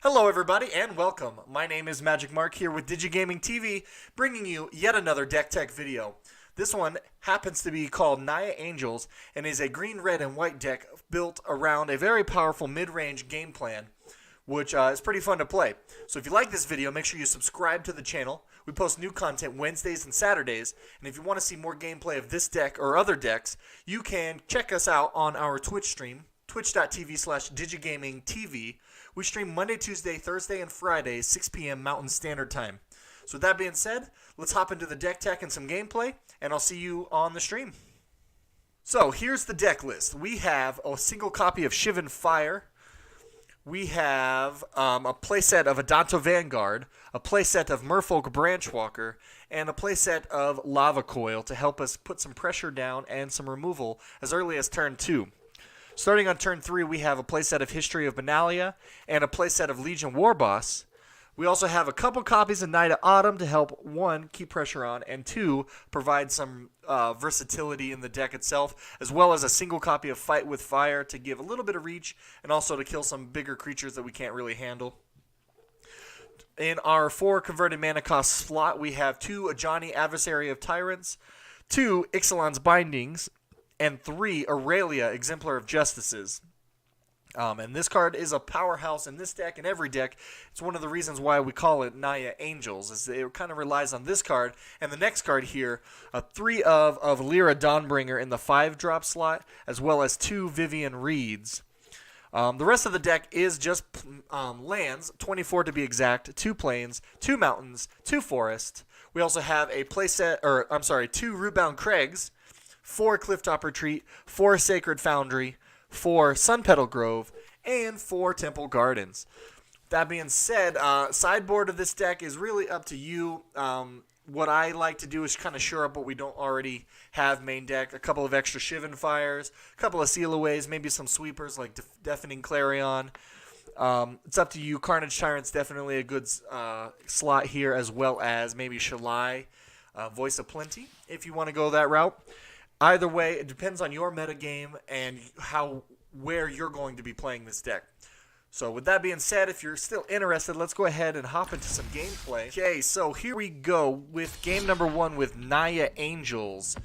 Hello everybody and welcome. My name is Magic Mark here with Digigaming TV, bringing you yet another deck tech video. This one happens to be called Naya Angels and is a green, red, and white deck built around a very powerful mid-range game plan, which is pretty fun to play. So if you like this video, make sure you subscribe to the channel. We post new content Wednesdays and Saturdays, and if you want to see more gameplay of this deck or other decks, you can check us out on our Twitch stream, twitch.tv/digigamingtv. We stream Monday, Tuesday, Thursday, and Friday, 6 p.m. Mountain Standard Time. So with that being said, let's hop into the deck tech and some gameplay, and I'll see you on the stream. So here's the deck list. We have a single copy of Shivan Fire. We have a playset of Adanto Vanguard, a playset of Merfolk Branchwalker, and a playset of Lava Coil to help us put some pressure down and some removal as early as turn 2. Starting on turn 3, we have a playset of History of Benalia and a playset of Legion Warboss. We also have a couple copies of Night of Autumn to help, 1, keep pressure on, and 2, provide some versatility in the deck itself, as well as a single copy of Fight with Fire to give a little bit of reach and also to kill some bigger creatures that we can't really handle. In our 4 converted mana cost slot, we have 2 Ajani Adversary of Tyrants, 2 Ixalan's Bindings, and 3 Aurelia Exemplar of Justices. And this card is a powerhouse in this deck and every deck. It's one of the reasons why we call it Naya Angels, is it kind of relies on this card and the next card here, 3 of Lyra Dawnbringer in the 5-drop slot, as well as 2 Vivian Reeds. The rest of the deck is just lands, 24 to be exact, 2 plains, 2 mountains, 2 forests. We also have a 2 Rootbound Craigs, 4 Clifftop Retreat, 4 Sacred Foundry, 4 Sunpetal Grove, and 4 Temple Gardens. That being said, sideboard of this deck is really up to you. What I like to do is kind of shore up what we don't already have main deck. A couple of extra Shivan Fires, a couple of Seal-Aways, maybe some sweepers like Deafening Clarion. It's up to you. Carnage Tyrant's definitely a good slot here, as well as maybe Shalai, Voice of Plenty, if you want to go that route. Either way, it depends on your metagame and where you're going to be playing this deck. So with that being said, if you're still interested, let's go ahead and hop into some gameplay. Okay, so here we go with game number 1 with Naya Angels.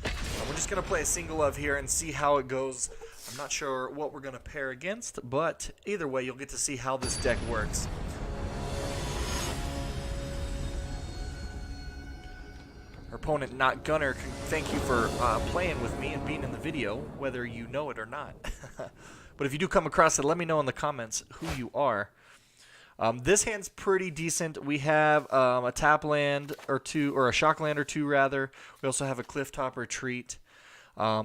We're just going to play a single of here and see how it goes. I'm not sure what we're going to pair against, but either way, you'll get to see how this deck works. Our opponent, Not Gunner, thank you for playing with me and being in the video, whether you know it or not. But if you do come across it, let me know in the comments who you are. This hand's pretty decent. We have a tap land or 2, or a shock land or 2 rather. We also have a Clifftop Retreat.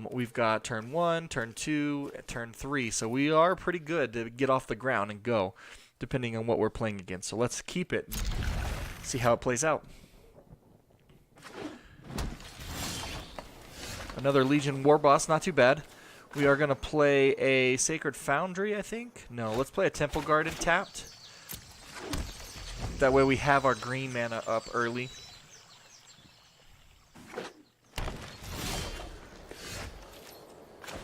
We've got turn 1, turn 2, turn 3. So we are pretty good to get off the ground and go, depending on what we're playing against. So let's keep it and see how it plays out. Another Legion Warboss, not too bad. We are going to play a Sacred Foundry, I think. No, let's play a Temple Garden tapped. That way we have our green mana up early.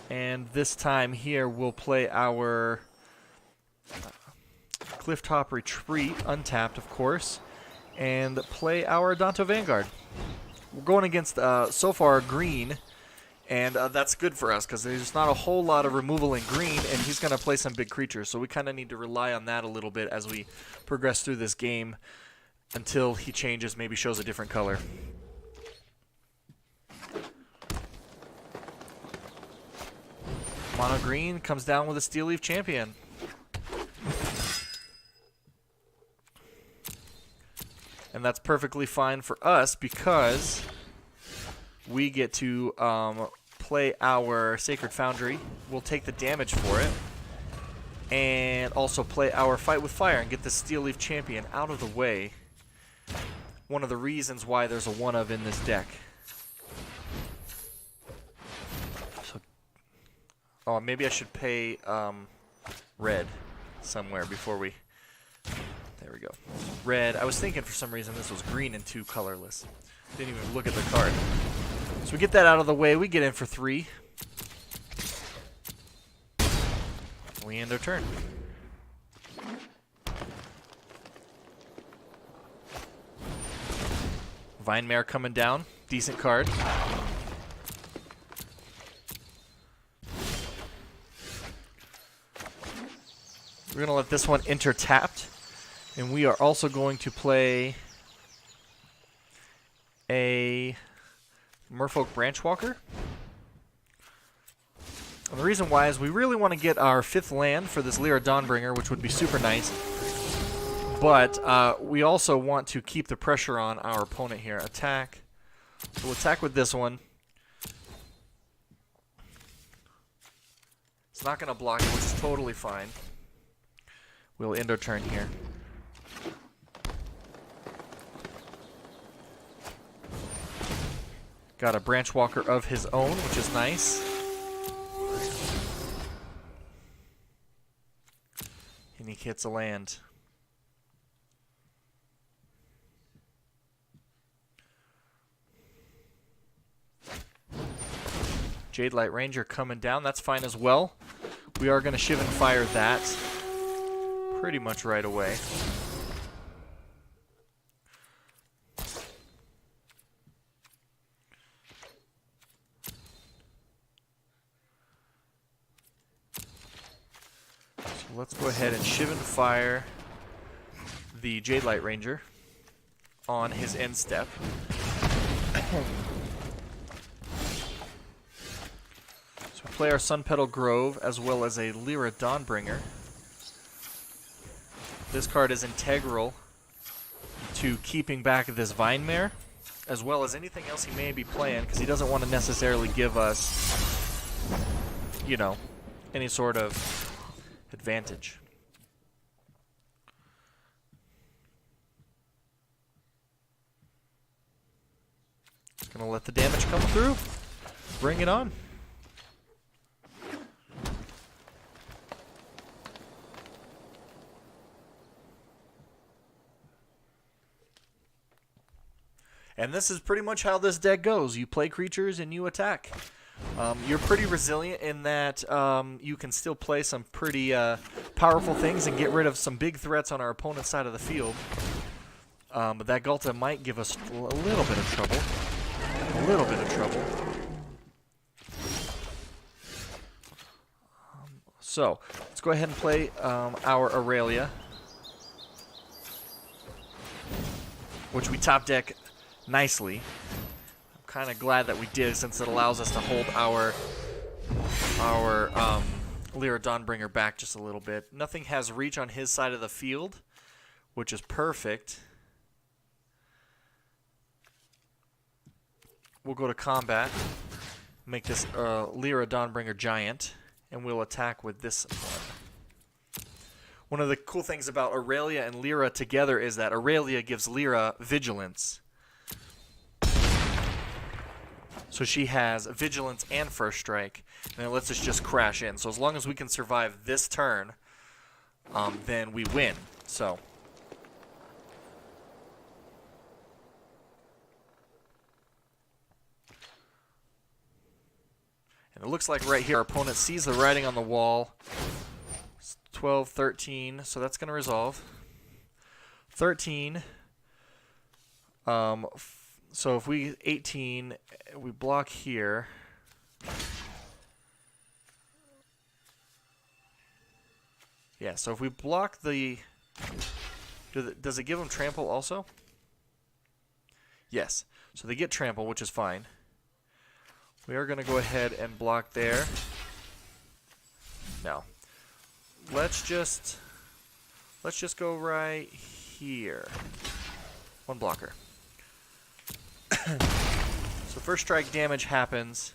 And this time here we'll play our Clifftop Retreat, untapped of course, and play our Adanto Vanguard. We're going against, so far, green. And that's good for us because there's not a whole lot of removal in green, and he's going to play some big creatures. So we kind of need to rely on that a little bit as we progress through this game until he changes, maybe shows a different color. Mono green comes down with a Steel Leaf Champion. And that's perfectly fine for us because we get to play our Sacred Foundry. We'll take the damage for it. And also play our Fight with Fire and get the Steel Leaf Champion out of the way. One of the reasons why there's a 1-of in this deck. So, maybe I should pay red somewhere before we... There we go. Red. I was thinking for some reason this was green and 2 colorless. Didn't even look at the card. So we get that out of the way. We get in for 3. We end our turn. Vine Mare coming down. Decent card. We're going to let this one enter tapped. And we are also going to play a Merfolk Branchwalker. And the reason why is we really want to get our 5th land for this Lyra Dawnbringer, which would be super nice. But we also want to keep the pressure on our opponent here. Attack. We'll attack with this one. It's not going to block it, which is totally fine. We'll end our turn here. Got a Branchwalker of his own, which is nice. And he hits a land. Jade Light Ranger coming down. That's fine as well. We are going to Shivan Fire that pretty much right away. So let's go ahead and Shivan Fire the Jade Light Ranger on his end step. So we play our Sun Petal Grove as well as a Lyra Dawnbringer. This card is integral to keeping back this Vine Mare, as well as anything else he may be playing, because he doesn't want to necessarily give us, you know, any sort of advantage. Gonna let the damage come through. Bring it on. And this is pretty much how this deck goes. You play creatures and you attack. You're pretty resilient in that you can still play some pretty powerful things and get rid of some big threats on our opponent's side of the field. But that Ghalta might give us a little bit of trouble. A little bit of trouble. So, let's go ahead and play our Aurelia, which we top deck nicely. I'm kind of glad that we did, since it allows us to hold our Lyra Dawnbringer back just a little bit. Nothing has reach on his side of the field, which is perfect. We'll go to combat, make this Lyra Dawnbringer giant, and we'll attack with this one. One of the cool things about Aurelia and Lyra together is that Aurelia gives Lyra vigilance. So she has vigilance and first strike, and it lets us just crash in. So as long as we can survive this turn, then we win. So and it looks like right here our opponent sees the writing on the wall. It's 12, 13, so that's going to resolve. 13. So if we 18, we block here. Yeah, so if we block the... Does it give them trample also? Yes. So they get trample, which is fine. We are going to go ahead and block there. No. Let's just go right here. One blocker. So first strike damage happens,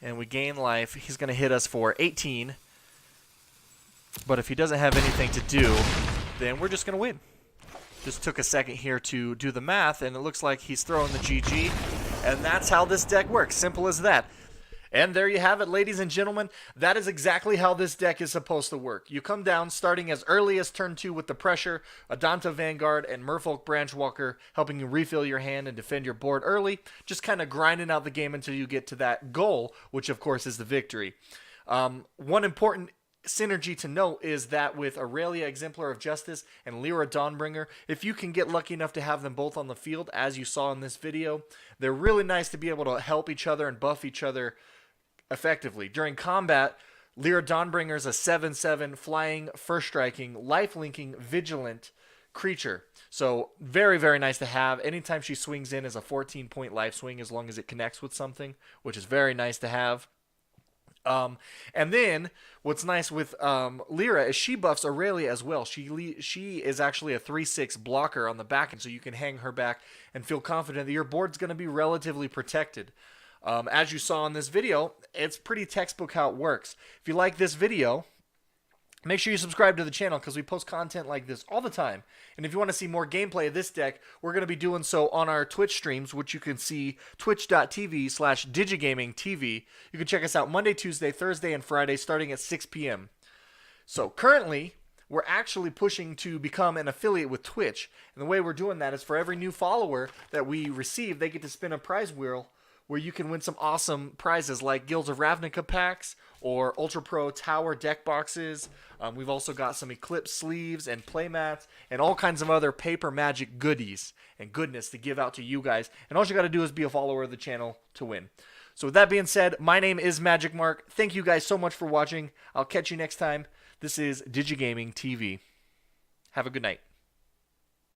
and we gain life. He's going to hit us for 18. But if he doesn't have anything to do, then we're just going to win. Just took a second here to do the math, and it looks like he's throwing the GG. And that's how this deck works. Simple as that. And there you have it, ladies and gentlemen. That is exactly how this deck is supposed to work. You come down starting as early as turn 2 with the pressure, Adanta Vanguard, and Merfolk Branchwalker helping you refill your hand and defend your board early. Just kind of grinding out the game until you get to that goal, which of course is the victory. One important synergy to note is that with Aurelia, Exemplar of Justice, and Lyra Dawnbringer, if you can get lucky enough to have them both on the field, as you saw in this video, they're really nice to be able to help each other and buff each other effectively. During combat, Lyra Dawnbringer is a 7/7 flying, first striking, life linking, vigilant creature. So very, very nice to have. Anytime she swings in as a 14-point life swing, as long as it connects with something, which is very nice to have. And then what's nice with Lyra is she buffs Aurelia as well. She is actually a 3/6 blocker on the back end, so you can hang her back and feel confident that your board's going to be relatively protected. As you saw in this video, it's pretty textbook how it works. If you like this video, make sure you subscribe to the channel because we post content like this all the time. And if you want to see more gameplay of this deck, we're going to be doing so on our Twitch streams, which you can see twitch.tv/Digigaming TV. You can check us out Monday, Tuesday, Thursday, and Friday starting at 6 p.m. So currently, we're actually pushing to become an affiliate with Twitch. And the way we're doing that is for every new follower that we receive, they get to spin a prize wheel where you can win some awesome prizes like Guilds of Ravnica packs or Ultra Pro Tower deck boxes. We've also got some Eclipse sleeves and playmats and all kinds of other paper magic goodies and goodness to give out to you guys. And all you got to do is be a follower of the channel to win. So with that being said, my name is Magic Mark. Thank you guys so much for watching. I'll catch you next time. This is Digigaming TV. Have a good night.